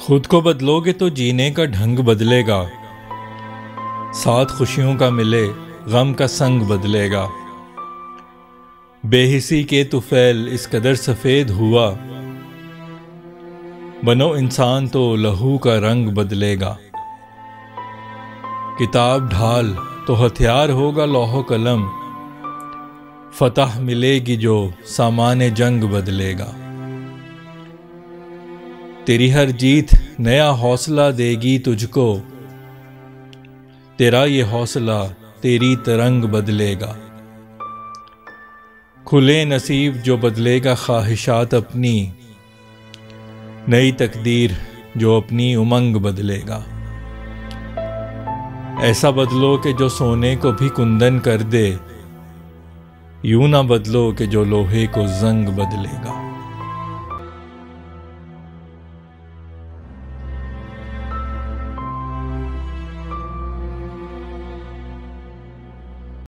खुद को बदलोगे तो जीने का ढंग बदलेगा। साथ खुशियों का मिले गम का संग बदलेगा। बेहिसी के तुफैल इस कदर सफ़ेद हुआ, बनो इंसान तो लहू का रंग बदलेगा। किताब ढाल तो हथियार होगा लौह कलम, फतह मिलेगी जो सामाने जंग बदलेगा। तेरी हर जीत नया हौसला देगी तुझको, तेरा ये हौसला तेरी तरंग बदलेगा। खुले नसीब जो बदलेगा ख्वाहिशात अपनी, नई तकदीर जो अपनी उमंग बदलेगा। ऐसा बदलो कि जो सोने को भी कुंदन कर दे, यूं ना बदलो कि जो लोहे को जंग बदलेगा।